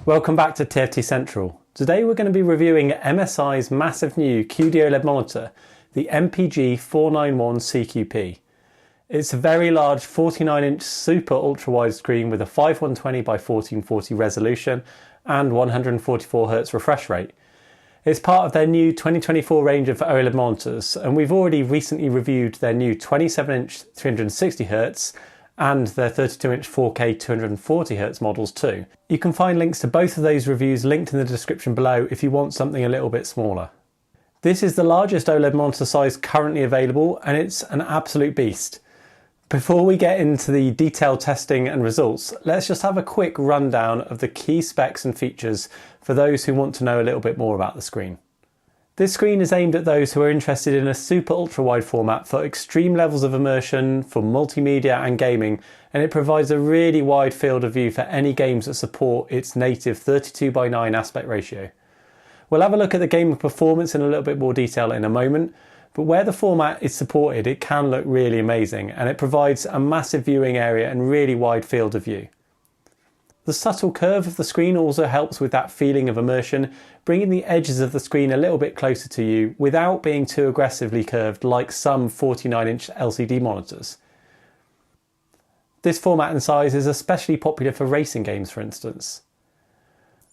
Welcome back to TFT Central. Today we're going to be reviewing MSI's massive new QD-OLED monitor, the MPG 491 CQP. It's a very large 49-inch super ultra-wide screen with a 5120 by 1440 resolution and 144Hz refresh rate. It's part of their new 2024 range of OLED monitors, and we've already recently reviewed their new 27-inch 360Hz and their 32-inch 4K 240Hz models too. You can find links to both of those reviews linked in the description below if you want something a little bit smaller. This is the largest OLED monitor size currently available, and it's an absolute beast. Before we get into the detailed testing and results, let's just have a quick rundown of the key specs and features for those who want to know a little bit more about the screen. This screen is aimed at those who are interested in a super ultra-wide format for extreme levels of immersion, for multimedia and gaming, and it provides a really wide field of view for any games that support its native 32:9 aspect ratio. We'll have a look at the gaming performance in a little bit more detail in a moment, but where the format is supported it can look really amazing, and it provides a massive viewing area and really wide field of view. The subtle curve of the screen also helps with that feeling of immersion, bringing the edges of the screen a little bit closer to you without being too aggressively curved like some 49-inch LCD monitors. This format and size is especially popular for racing games, for instance.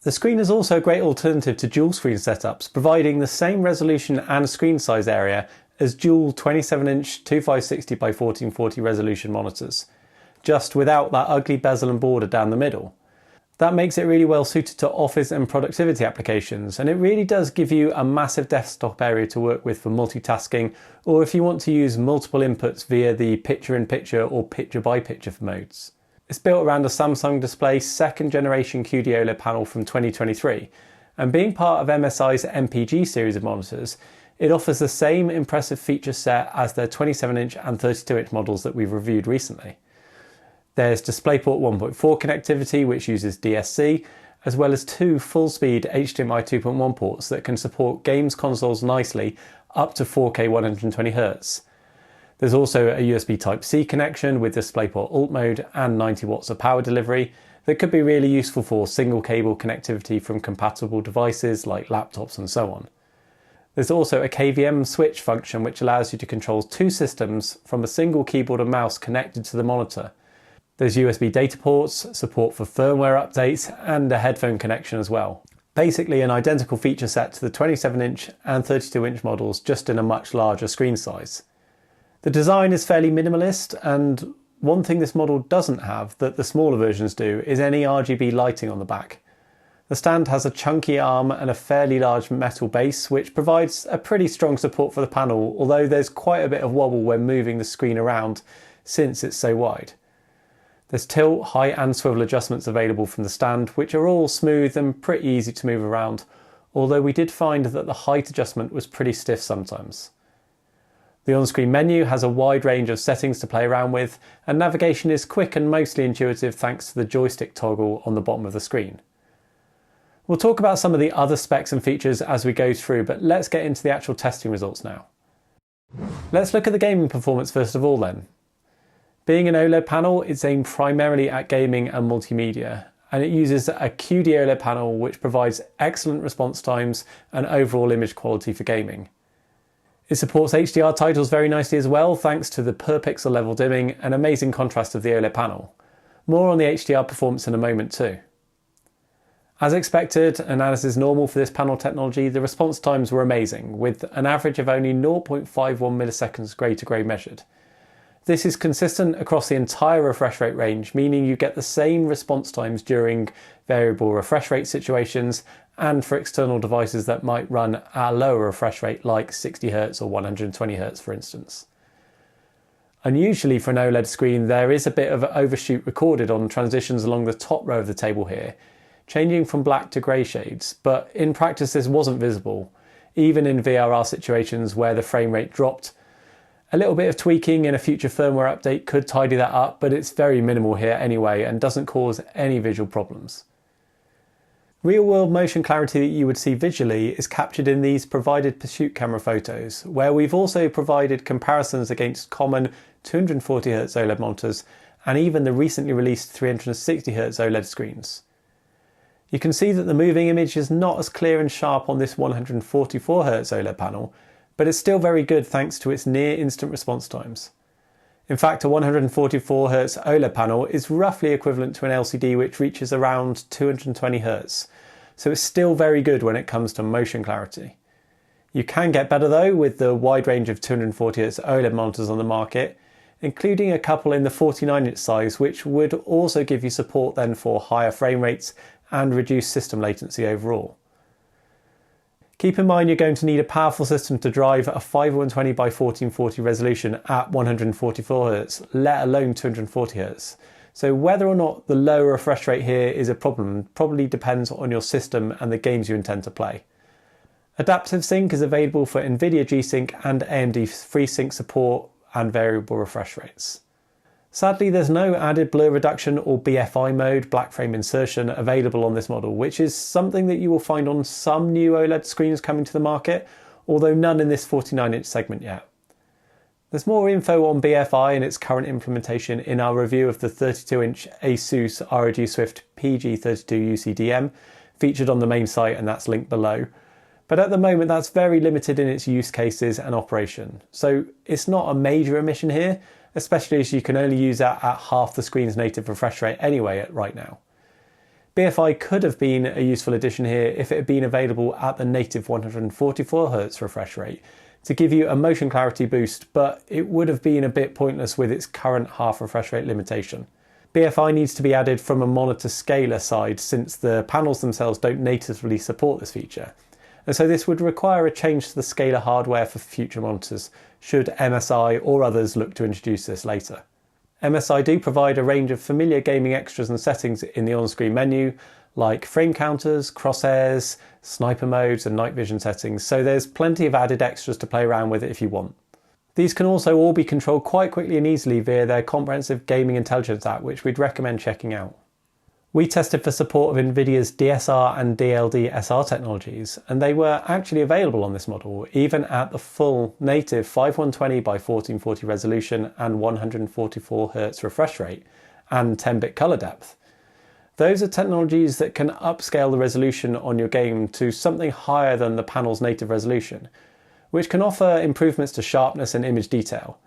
The screen is also a great alternative to dual screen setups, providing the same resolution and screen size area as dual 27-inch 2560 by 1440 resolution monitors, just without that ugly bezel and border down the middle. That makes it really well suited to office and productivity applications, and it really does give you a massive desktop area to work with for multitasking, or if you want to use multiple inputs via the picture-in-picture or picture-by-picture modes. It's built around a Samsung Display 2nd generation QD-OLED panel from 2023, and being part of MSI's MPG series of monitors, it offers the same impressive feature set as their 27-inch and 32-inch models that we've reviewed recently. There's DisplayPort 1.4 connectivity, which uses DSC, as well as two full-speed HDMI 2.1 ports that can support games consoles nicely up to 4K 120Hz. There's also a USB Type-C connection with DisplayPort Alt mode and 90 watts of power delivery that could be really useful for single cable connectivity from compatible devices like laptops and so on. There's also a KVM switch function which allows you to control two systems from a single keyboard and mouse connected to the monitor. There's USB data ports, support for firmware updates, and a headphone connection as well. Basically an identical feature set to the 27-inch and 32-inch models, just in a much larger screen size. The design is fairly minimalist, and one thing this model doesn't have that the smaller versions do is any RGB lighting on the back. The stand has a chunky arm and a fairly large metal base, which provides a pretty strong support for the panel, although there's quite a bit of wobble when moving the screen around since it's so wide. There's tilt, height and swivel adjustments available from the stand, which are all smooth and pretty easy to move around, although we did find that the height adjustment was pretty stiff sometimes. The on-screen menu has a wide range of settings to play around with, and navigation is quick and mostly intuitive thanks to the joystick toggle on the bottom of the screen. We'll talk about some of the other specs and features as we go through, but let's get into the actual testing results now. Let's look at the gaming performance first of all then. Being an OLED panel, it's aimed primarily at gaming and multimedia, and it uses a QD-OLED panel which provides excellent response times and overall image quality for gaming. It supports HDR titles very nicely as well, thanks to the per pixel level dimming and amazing contrast of the OLED panel. More on the HDR performance in a moment too. As expected, and as is normal for this panel technology, the response times were amazing, with an average of only 0.51 milliseconds grey to grey measured. This is consistent across the entire refresh rate range, meaning you get the same response times during variable refresh rate situations and for external devices that might run at a lower refresh rate like 60Hz or 120Hz for instance. Unusually for an OLED screen, there is a bit of overshoot recorded on transitions along the top row of the table here, changing from black to grey shades, but in practice this wasn't visible, even in VRR situations where the frame rate dropped. A little bit of tweaking in a future firmware update could tidy that up, but it's very minimal here anyway and doesn't cause any visual problems. Real-world motion clarity that you would see visually is captured in these provided pursuit camera photos, where we've also provided comparisons against common 240Hz OLED monitors and even the recently released 360Hz OLED screens. You can see that the moving image is not as clear and sharp on this 144Hz OLED panel, but it's still very good thanks to its near instant response times. In fact, a 144Hz OLED panel is roughly equivalent to an LCD which reaches around 220Hz, so it's still very good when it comes to motion clarity. You can get better though with the wide range of 240Hz OLED monitors on the market, including a couple in the 49-inch size, which would also give you support then for higher frame rates and reduce system latency overall. Keep in mind you're going to need a powerful system to drive a 5120 by 1440 resolution at 144Hz, let alone 240Hz. So whether or not the lower refresh rate here is a problem probably depends on your system and the games you intend to play. Adaptive Sync is available for NVIDIA G-Sync and AMD FreeSync support and variable refresh rates. Sadly, there's no added blur reduction or BFI mode, black frame insertion, available on this model, which is something that you will find on some new OLED screens coming to the market, although none in this 49-inch segment yet. There's more info on BFI and its current implementation in our review of the 32-inch ASUS ROG Swift PG32 UCDM, featured on the main site, and that's linked below. But at the moment that's very limited in its use cases and operation, so it's not a major omission here, especially as you can only use that at half the screen's native refresh rate anyway right now. BFI could have been a useful addition here if it had been available at the native 144Hz refresh rate to give you a motion clarity boost, but it would have been a bit pointless with its current half refresh rate limitation. BFI needs to be added from a monitor scaler side since the panels themselves don't natively support this feature. And so this would require a change to the scaler hardware for future monitors, should MSI or others look to introduce this later. MSI do provide a range of familiar gaming extras and settings in the on-screen menu, like frame counters, crosshairs, sniper modes and night vision settings, so there's plenty of added extras to play around with if you want. These can also all be controlled quite quickly and easily via their comprehensive gaming intelligence app, which we'd recommend checking out. We tested for support of NVIDIA's DSR and DLD-SR technologies, and they were actually available on this model, even at the full native 5120 by 1440 resolution and 144Hz refresh rate, and 10-bit color depth. Those are technologies that can upscale the resolution on your game to something higher than the panel's native resolution, which can offer improvements to sharpness and image detail.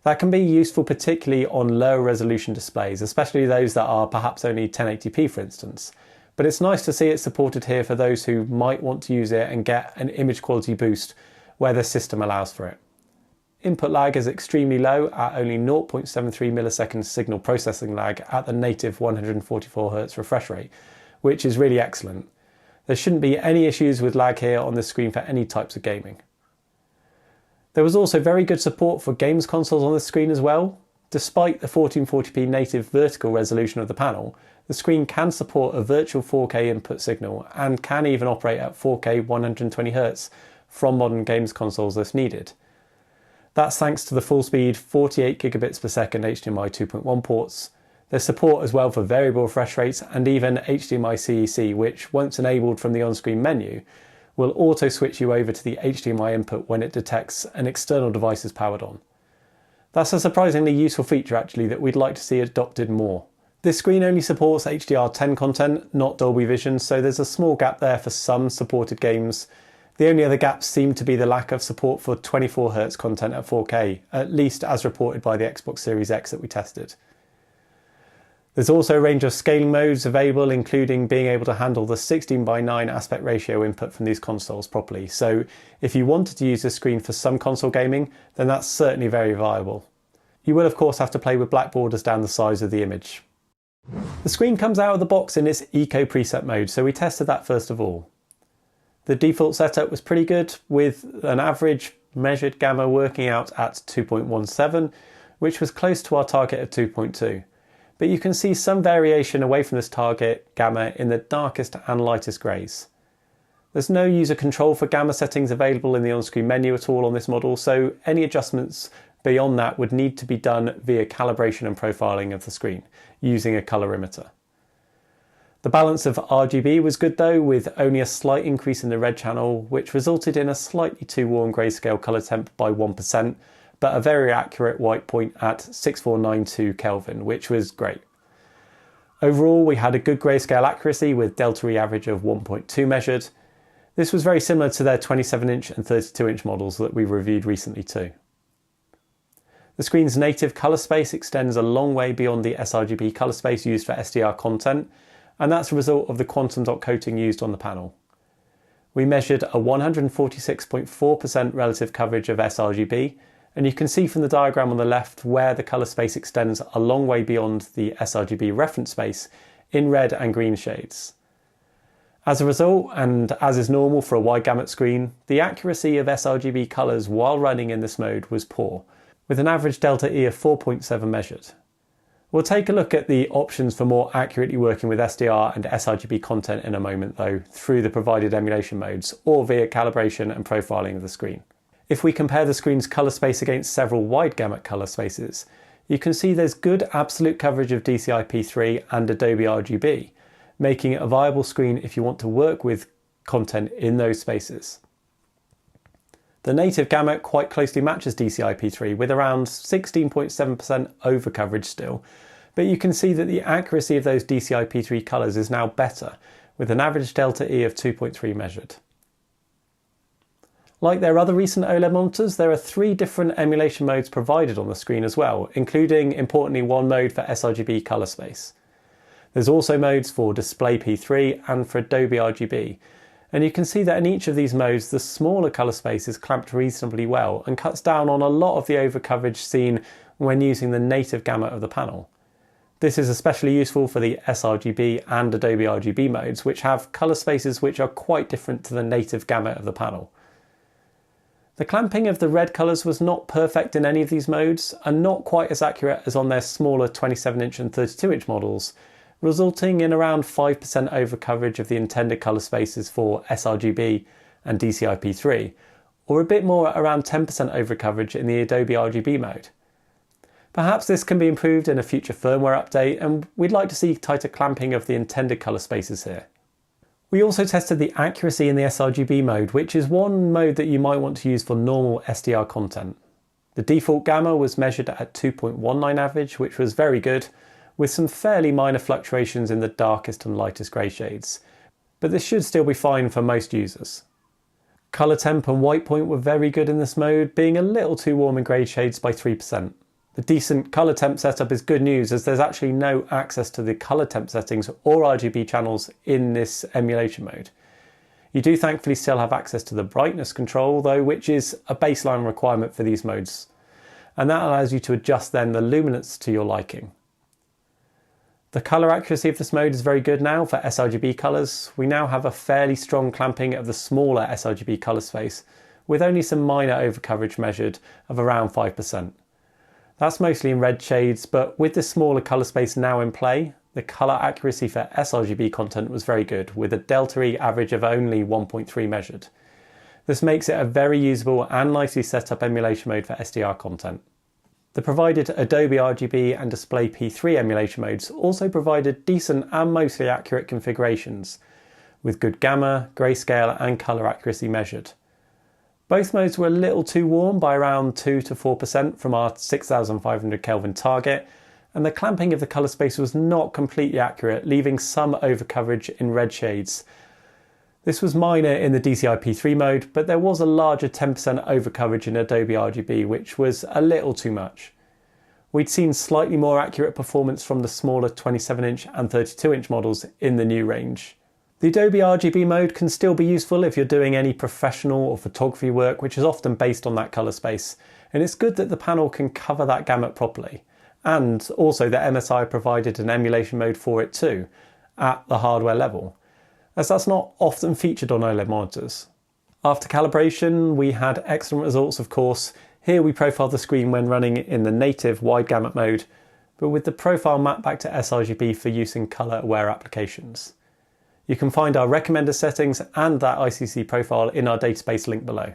That can be useful particularly on lower resolution displays, especially those that are perhaps only 1080p for instance. But it's nice to see it supported here for those who might want to use it and get an image quality boost where the system allows for it. Input lag is extremely low at only 0.73 milliseconds signal processing lag at the native 144Hz refresh rate, which is really excellent. There shouldn't be any issues with lag here on this screen for any types of gaming. There was also very good support for games consoles on the screen as well. Despite the 1440p native vertical resolution of the panel, the screen can support a virtual 4K input signal and can even operate at 4K 120Hz from modern games consoles if needed. That's thanks to the full speed 48 gigabits per second HDMI 2.1 ports. There's support as well for variable refresh rates and even HDMI CEC, which once enabled from the on-screen menu, will auto switch you over to the HDMI input when it detects an external device is powered on. That's a surprisingly useful feature actually that we'd like to see adopted more. This screen only supports HDR10 content, not Dolby Vision, so there's a small gap there for some supported games. The only other gaps seem to be the lack of support for 24Hz content at 4K, at least as reported by the Xbox Series X that we tested. There's also a range of scaling modes available, including being able to handle the 16:9 aspect ratio input from these consoles properly. So if you wanted to use this screen for some console gaming, then that's certainly very viable. You will of course have to play with black borders down the sides of the image. The screen comes out of the box in its Eco preset mode, so we tested that first of all. The default setup was pretty good, with an average measured gamma working out at 2.17, which was close to our target of 2.2. But you can see some variation away from this target gamma in the darkest and lightest greys. There's no user control for gamma settings available in the on-screen menu at all on this model, so any adjustments beyond that would need to be done via calibration and profiling of the screen, using a colorimeter. The balance of RGB was good though, with only a slight increase in the red channel, which resulted in a slightly too warm grayscale colour temp by 1%, but a very accurate white point at 6492 Kelvin, which was great. Overall, we had a good grayscale accuracy with delta E average of 1.2 measured. This was very similar to their 27-inch and 32-inch models that we reviewed recently too. The screen's native colour space extends a long way beyond the sRGB colour space used for SDR content, and that's a result of the quantum dot coating used on the panel. We measured a 146.4% relative coverage of sRGB, and you can see from the diagram on the left where the colour space extends a long way beyond the sRGB reference space in red and green shades. As a result, and as is normal for a wide gamut screen, the accuracy of sRGB colours while running in this mode was poor, with an average delta E of 4.7 measured. We'll take a look at the options for more accurately working with SDR and sRGB content in a moment though, through the provided emulation modes or via calibration and profiling of the screen. If we compare the screen's colour space against several wide gamut colour spaces, you can see there's good absolute coverage of DCI-P3 and Adobe RGB, making it a viable screen if you want to work with content in those spaces. The native gamut quite closely matches DCI-P3 with around 16.7% over coverage still, but you can see that the accuracy of those DCI-P3 colours is now better, with an average delta E of 2.3 measured. Like their other recent OLED monitors, there are 3 different emulation modes provided on the screen as well, including importantly one mode for sRGB colour space. There's also modes for display P3 and for Adobe RGB, and you can see that in each of these modes the smaller colour space is clamped reasonably well and cuts down on a lot of the overcoverage seen when using the native gamut of the panel. This is especially useful for the sRGB and Adobe RGB modes, which have colour spaces which are quite different to the native gamut of the panel. The clamping of the red colours was not perfect in any of these modes and not quite as accurate as on their smaller 27-inch and 32-inch models, resulting in around 5% overcoverage of the intended colour spaces for sRGB and DCI-P3, or a bit more around 10% overcoverage in the Adobe RGB mode. Perhaps this can be improved in a future firmware update, and we'd like to see tighter clamping of the intended colour spaces here. We also tested the accuracy in the sRGB mode, which is one mode that you might want to use for normal SDR content. The default gamma was measured at 2.19 average, which was very good, with some fairly minor fluctuations in the darkest and lightest grey shades, but this should still be fine for most users. Colour temp and white point were very good in this mode, being a little too warm in grey shades by 3%. The decent colour temp setup is good news as there's actually no access to the colour temp settings or RGB channels in this emulation mode. You do thankfully still have access to the brightness control though, which is a baseline requirement for these modes, and that allows you to adjust then the luminance to your liking. The colour accuracy of this mode is very good now for sRGB colours. We now have a fairly strong clamping of the smaller sRGB colour space, with only some minor overcoverage measured of around 5%. That's mostly in red shades, but with the smaller colour space now in play, the colour accuracy for sRGB content was very good, with a delta E average of only 1.3 measured. This makes it a very usable and nicely set up emulation mode for SDR content. The provided Adobe RGB and Display P3 emulation modes also provided decent and mostly accurate configurations, with good gamma, grayscale and colour accuracy measured. Both modes were a little too warm by around 2 to 4% from our 6500 Kelvin target, and the clamping of the colour space was not completely accurate, leaving some overcoverage in red shades. This was minor in the DCI-P3 mode, but there was a larger 10% overcoverage in Adobe RGB, which was a little too much. We'd seen slightly more accurate performance from the smaller 27-inch and 32-inch models in the new range. The Adobe RGB mode can still be useful if you're doing any professional or photography work, which is often based on that colour space, and it's good that the panel can cover that gamut properly. And also that MSI provided an emulation mode for it too, at the hardware level, as that's not often featured on OLED monitors. After calibration, we had excellent results of course. Here we profiled the screen when running in the native wide gamut mode, but with the profile mapped back to sRGB for use in colour aware applications. You can find our recommended settings and that ICC profile in our database link below.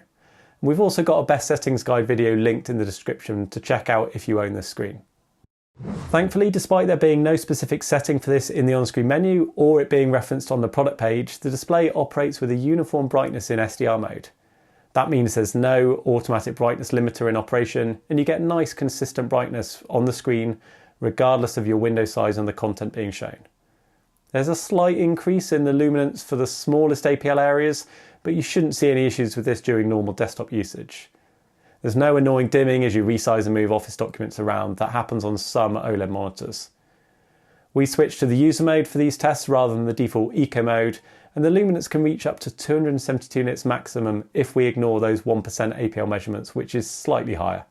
We've also got a best settings guide video linked in the description to check out if you own this screen. Thankfully, despite there being no specific setting for this in the on-screen menu or it being referenced on the product page, the display operates with a uniform brightness in SDR mode. That means there's no automatic brightness limiter in operation, and you get nice consistent brightness on the screen regardless of your window size and the content being shown. There's a slight increase in the luminance for the smallest APL areas, but you shouldn't see any issues with this during normal desktop usage. There's no annoying dimming as you resize and move Office documents around that happens on some OLED monitors. We switched to the user mode for these tests rather than the default eco mode, and the luminance can reach up to 272 nits maximum if we ignore those 1% APL measurements, which is slightly higher.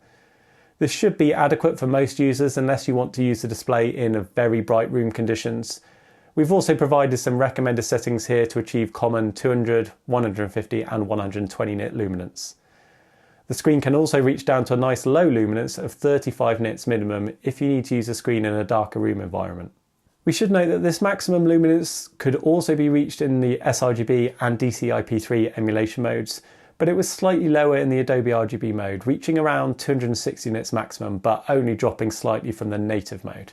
This should be adequate for most users unless you want to use the display in very bright room conditions. We've also provided some recommended settings here to achieve common 200, 150 and 120 nit luminance. The screen can also reach down to a nice low luminance of 35 nits minimum if you need to use the screen in a darker room environment. We should note that this maximum luminance could also be reached in the sRGB and DCI-P3 emulation modes, but it was slightly lower in the Adobe RGB mode, reaching around 260 nits maximum, but only dropping slightly from the native mode.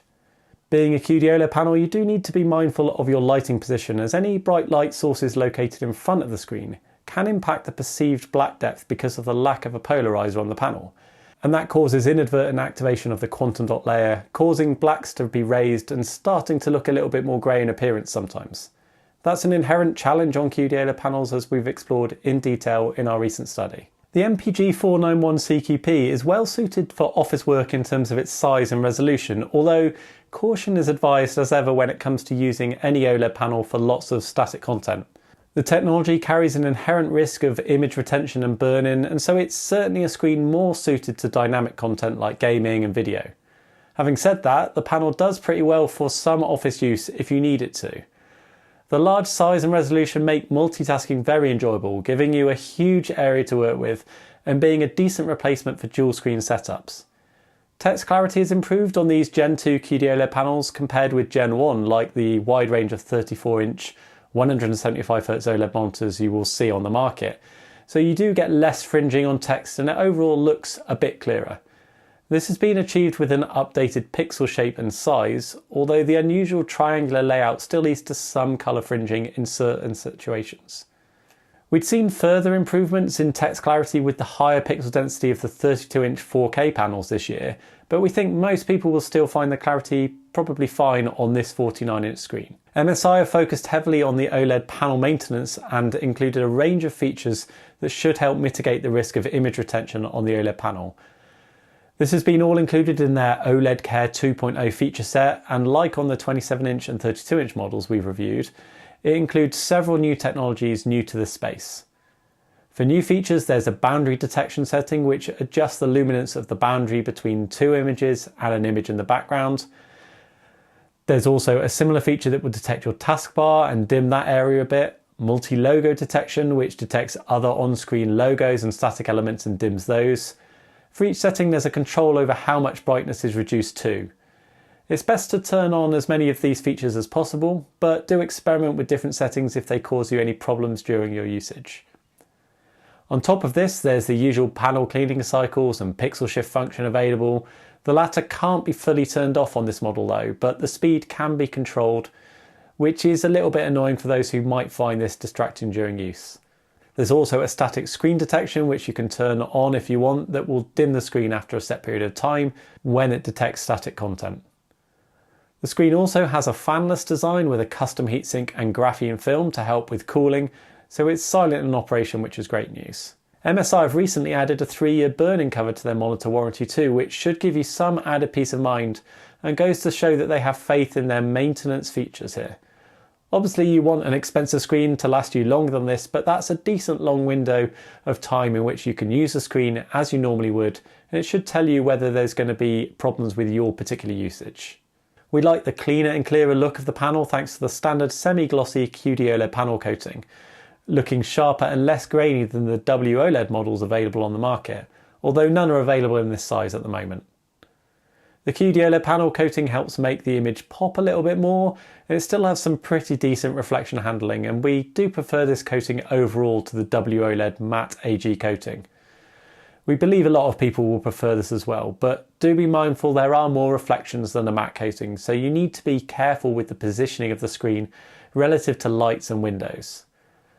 Being a QD-OLED panel, you do need to be mindful of your lighting position, as any bright light sources located in front of the screen can impact the perceived black depth because of the lack of a polarizer on the panel. And that causes inadvertent activation of the quantum dot layer, causing blacks to be raised and starting to look a little bit more grey in appearance sometimes. That's an inherent challenge on QD-OLED panels, as we've explored in detail in our recent study. The MPG 491 CQP is well suited for office work in terms of its size and resolution, although caution is advised as ever when it comes to using any OLED panel for lots of static content. The technology carries an inherent risk of image retention and burn-in, and so it's certainly a screen more suited to dynamic content like gaming and video. Having said that, the panel does pretty well for some office use if you need it to. The large size and resolution make multitasking very enjoyable, giving you a huge area to work with and being a decent replacement for dual screen setups. Text clarity is improved on these Gen 2 QD-OLED panels compared with Gen 1, like the wide range of 34-inch 175Hz OLED monitors you will see on the market, so you do get less fringing on text and it overall looks a bit clearer. This has been achieved with an updated pixel shape and size, although the unusual triangular layout still leads to some colour fringing in certain situations. We'd seen further improvements in text clarity with the higher pixel density of the 32-inch 4K panels this year, but we think most people will still find the clarity probably fine on this 49-inch screen. MSI have focused heavily on the OLED panel maintenance and included a range of features that should help mitigate the risk of image retention on the OLED panel. This has been all included in their OLED Care 2.0 feature set, and like on the 27-inch and 32-inch models we've reviewed, it includes several new technologies new to this space. For new features, there's a boundary detection setting which adjusts the luminance of the boundary between two images and an image in the background. There's also a similar feature that will detect your taskbar and dim that area a bit. Multi-logo detection, which detects other on-screen logos and static elements and dims those. For each setting, there's a control over how much brightness is reduced to. It's best to turn on as many of these features as possible, but do experiment with different settings if they cause you any problems during your usage. On top of this, there's the usual panel cleaning cycles and pixel shift function available. The latter can't be fully turned off on this model though, but the speed can be controlled, which is a little bit annoying for those who might find this distracting during use. There's also a static screen detection which you can turn on if you want, that will dim the screen after a set period of time when it detects static content. The screen also has a fanless design with a custom heatsink and graphene film to help with cooling, so it's silent in operation, which is great news. MSI have recently added a 3-year burn-in cover to their monitor warranty too, which should give you some added peace of mind and goes to show that they have faith in their maintenance features here. Obviously you want an expensive screen to last you longer than this, but that's a decent long window of time in which you can use the screen as you normally would, and it should tell you whether there's going to be problems with your particular usage. We like the cleaner and clearer look of the panel thanks to the standard semi-glossy QD-OLED panel coating, looking sharper and less grainy than the WOLED models available on the market, although none are available in this size at the moment. The QD-OLED panel coating helps make the image pop a little bit more, and it still has some pretty decent reflection handling, and we do prefer this coating overall to the WOLED matte AG coating. We believe a lot of people will prefer this as well, but do be mindful there are more reflections than a matte coating, so you need to be careful with the positioning of the screen relative to lights and windows.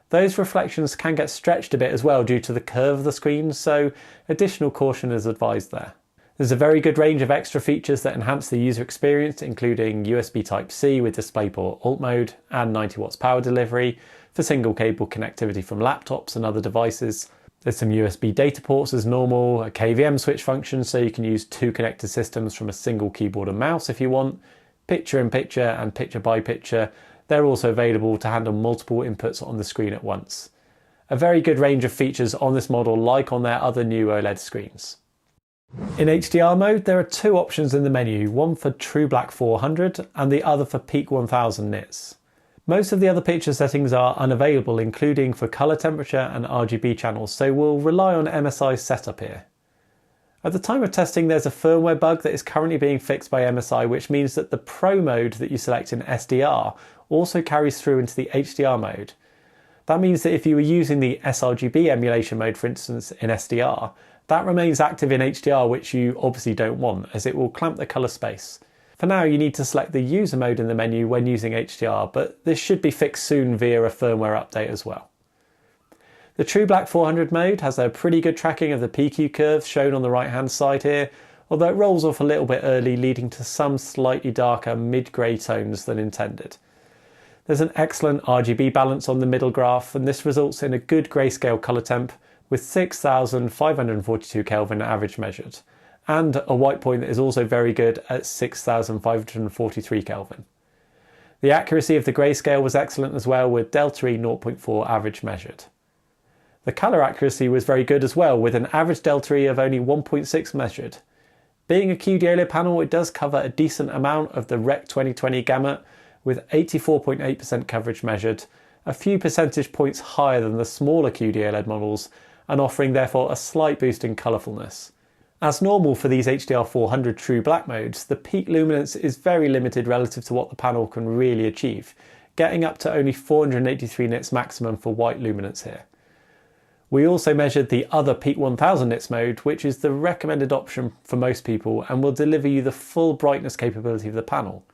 Those reflections can get stretched a bit as well due to the curve of the screen, so additional caution is advised there. There's a very good range of extra features that enhance the user experience, including USB Type-C with DisplayPort Alt mode and 90 watts power delivery for single cable connectivity from laptops and other devices. There's some USB data ports as normal, a KVM switch function so you can use two connected systems from a single keyboard and mouse if you want, picture-in-picture and picture-by-picture. They're also available to handle multiple inputs on the screen at once. A very good range of features on this model like on their other new OLED screens. In HDR mode, there are two options in the menu, one for True Black 400 and the other for Peak 1000 nits. Most of the other picture settings are unavailable, including for colour temperature and RGB channels, so we'll rely on MSI's setup here. At the time of testing, there's a firmware bug that is currently being fixed by MSI, which means that the Pro mode that you select in SDR also carries through into the HDR mode. That means that if you were using the sRGB emulation mode, for instance, in SDR, that remains active in HDR, which you obviously don't want, as it will clamp the colour space. For now, you need to select the user mode in the menu when using HDR, but this should be fixed soon via a firmware update as well. The True Black 400 mode has a pretty good tracking of the PQ curves shown on the right hand side here, although it rolls off a little bit early, leading to some slightly darker mid-grey tones than intended. There's an excellent RGB balance on the middle graph, and this results in a good grayscale colour temp with 6,542 Kelvin average measured, and a white point that is also very good at 6,543 Kelvin. The accuracy of the grayscale was excellent as well, with delta E 0.4 average measured. The colour accuracy was very good as well, with an average delta E of only 1.6 measured. Being a QD-OLED panel, it does cover a decent amount of the Rec 2020 gamut, with 84.8% coverage measured, a few percentage points higher than the smaller QD-OLED models, and offering therefore a slight boost in colourfulness. As normal for these HDR400 True Black modes, the peak luminance is very limited relative to what the panel can really achieve, getting up to only 483 nits maximum for white luminance here. We also measured the other Peak 1000 nits mode, which is the recommended option for most people and will deliver you the full brightness capability of the panel.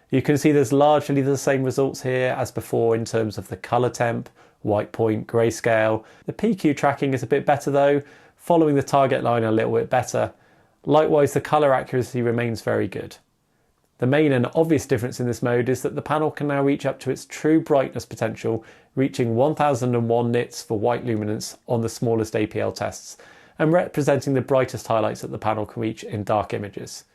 You can see there's largely the same results here as before in terms of the colour temp, white point, grayscale. The PQ tracking is a bit better though, following the target line a little bit better. Likewise, the colour accuracy remains very good. The main and obvious difference in this mode is that the panel can now reach up to its true brightness potential, reaching 1001 nits for white luminance on the smallest APL tests, and representing the brightest highlights that the panel can reach in dark images.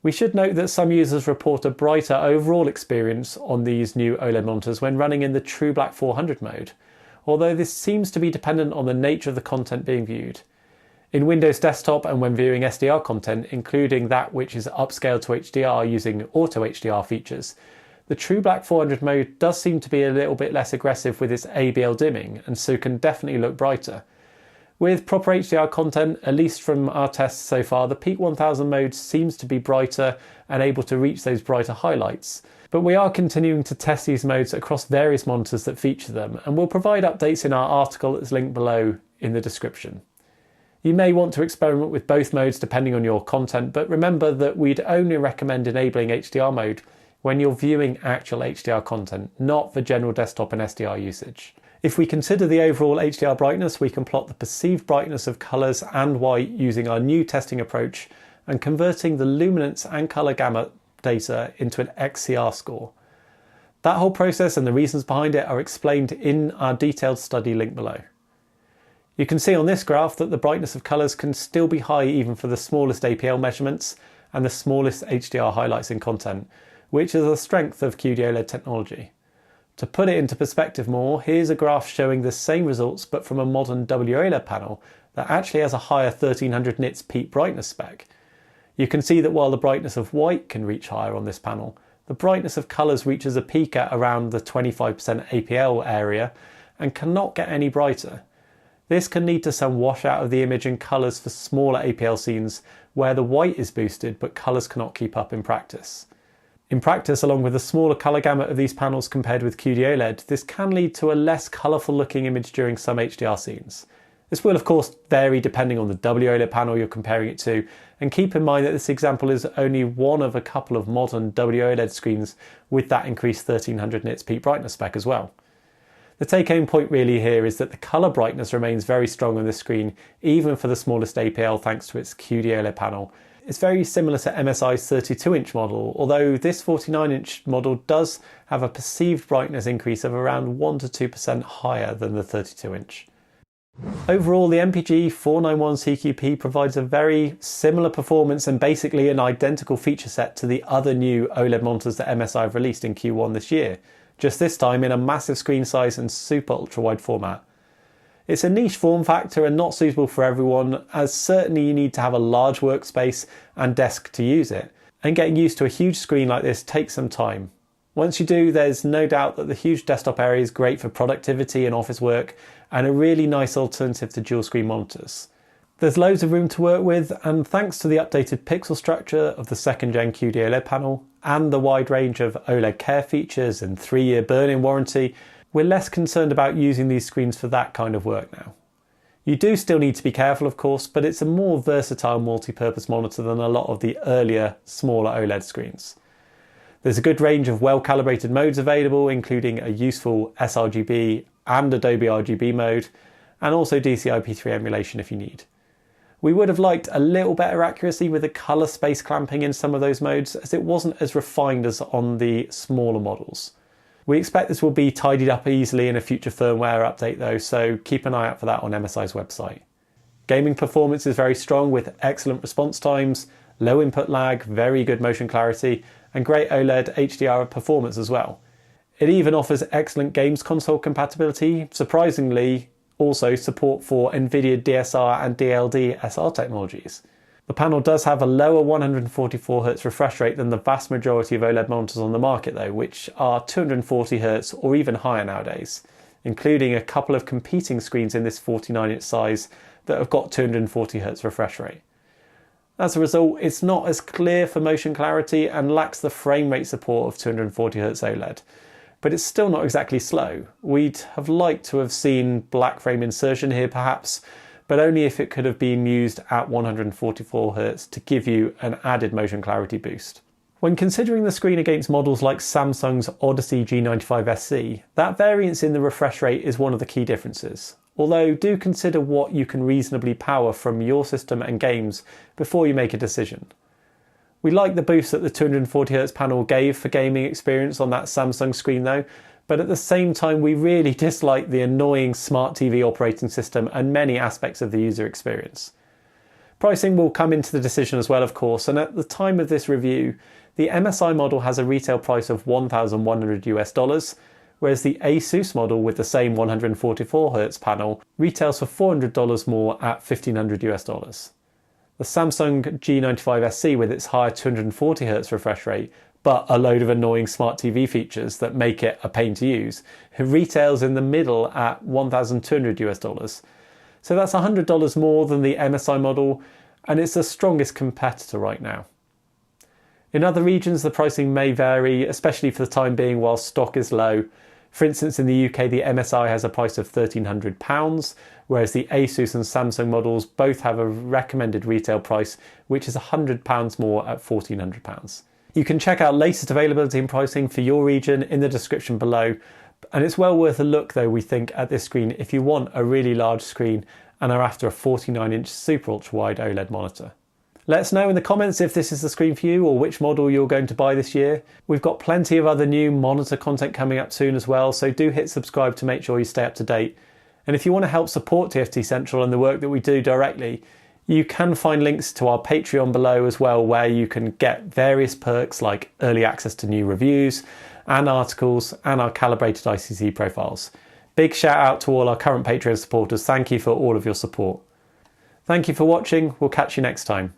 We should note that some users report a brighter overall experience on these new OLED monitors when running in the True Black 400 mode, although this seems to be dependent on the nature of the content being viewed. In Windows Desktop and when viewing SDR content, including that which is upscaled to HDR using Auto HDR features, the True Black 400 mode does seem to be a little bit less aggressive with its ABL dimming, and so can definitely look brighter. With proper HDR content, at least from our tests so far, the Peak 1000 mode seems to be brighter and able to reach those brighter highlights. But we are continuing to test these modes across various monitors that feature them, and we'll provide updates in our article that's linked below in the description. You may want to experiment with both modes depending on your content, but remember that we'd only recommend enabling HDR mode when you're viewing actual HDR content, not for general desktop and SDR usage. If we consider the overall HDR brightness, we can plot the perceived brightness of colours and white using our new testing approach and converting the luminance and colour gamut data into an XCR score. That whole process and the reasons behind it are explained in our detailed study linked below. You can see on this graph that the brightness of colours can still be high even for the smallest APL measurements and the smallest HDR highlights in content, which is a strength of QD-OLED technology. To put it into perspective more, here's a graph showing the same results but from a modern WOLED panel that actually has a higher 1300 nits peak brightness spec. You can see that while the brightness of white can reach higher on this panel, the brightness of colours reaches a peak at around the 25% APL area and cannot get any brighter. This can lead to some washout of the image in colours for smaller APL scenes where the white is boosted but colours cannot keep up in practice. In practice, along with the smaller colour gamut of these panels compared with QD-OLED, this can lead to a less colourful looking image during some HDR scenes. This will of course vary depending on the WOLED panel you're comparing it to, and keep in mind that this example is only one of a couple of modern WOLED screens with that increased 1300 nits peak brightness spec as well. The take-home point really here is that the colour brightness remains very strong on this screen, even for the smallest APL thanks to its QD-OLED panel. It's very similar to MSI's 32-inch model, although this 49-inch model does have a perceived brightness increase of around 1 to 2% higher than the 32-inch. Overall, the MPG 491 CQP provides a very similar performance and basically an identical feature set to the other new OLED monitors that MSI have released in Q1 this year, just this time in a massive screen size and super ultra-wide format. It's a niche form factor and not suitable for everyone, as certainly you need to have a large workspace and desk to use it, and getting used to a huge screen like this takes some time. Once you do, there's no doubt that the huge desktop area is great for productivity and office work, and a really nice alternative to dual screen monitors. There's loads of room to work with, and thanks to the updated pixel structure of the 2nd gen QD-OLED panel and the wide range of OLED care features and 3-year burn-in warranty, we're less concerned about using these screens for that kind of work now. You do still need to be careful, of course, but it's a more versatile multi-purpose monitor than a lot of the earlier, smaller OLED screens. There's a good range of well-calibrated modes available, including a useful sRGB and Adobe RGB mode, and also DCI-P3 emulation if you need. We would have liked a little better accuracy with the colour space clamping in some of those modes, as it wasn't as refined as on the smaller models. We expect this will be tidied up easily in a future firmware update though, so keep an eye out for that on MSI's website. Gaming performance is very strong with excellent response times, low input lag, very good motion clarity, and great OLED HDR performance as well. It even offers excellent games console compatibility, surprisingly also support for NVIDIA DSR and DLD SR technologies. The panel does have a lower 144Hz refresh rate than the vast majority of OLED monitors on the market though, which are 240Hz or even higher nowadays, including a couple of competing screens in this 49-inch size that have got 240Hz refresh rate. As a result, it's not as clear for motion clarity and lacks the frame rate support of 240Hz OLED. But it's still not exactly slow. We'd have liked to have seen black frame insertion here perhaps, but only if it could have been used at 144Hz to give you an added motion clarity boost. When considering the screen against models like Samsung's Odyssey G95 SC, that variance in the refresh rate is one of the key differences. Although do consider what you can reasonably power from your system and games before you make a decision. We like the boost that the 240Hz panel gave for gaming experience on that Samsung screen though, but at the same time we really dislike the annoying smart TV operating system and many aspects of the user experience. Pricing will come into the decision as well of course, and at the time of this review, the MSI model has a retail price of $1,100, whereas the ASUS model with the same 144Hz panel retails for $400 more at $1,500. The Samsung G95 SC with its higher 240Hz refresh rate, but a load of annoying smart TV features that make it a pain to use, retails in the middle at $1,200. So that's $100 more than the MSI model, and it's the strongest competitor right now. In other regions, the pricing may vary, especially for the time being while stock is low. For instance, in the UK, the MSI has a price of £1,300, whereas the ASUS and Samsung models both have a recommended retail price, which is £100 more at £1,400. You can check out latest availability and pricing for your region in the description below, and it's well worth a look though, we think, at this screen if you want a really large screen and are after a 49-inch super ultra-wide OLED monitor. Let us know in the comments if this is the screen for you or which model you're going to buy this year. We've got plenty of other new monitor content coming up soon as well, so do hit subscribe to make sure you stay up to date. And if you want to help support TFT Central and the work that we do directly, you can find links to our Patreon below as well, where you can get various perks like early access to new reviews and articles and our calibrated ICC profiles. Big shout out to all our current Patreon supporters. Thank you for all of your support. Thank you for watching. We'll catch you next time.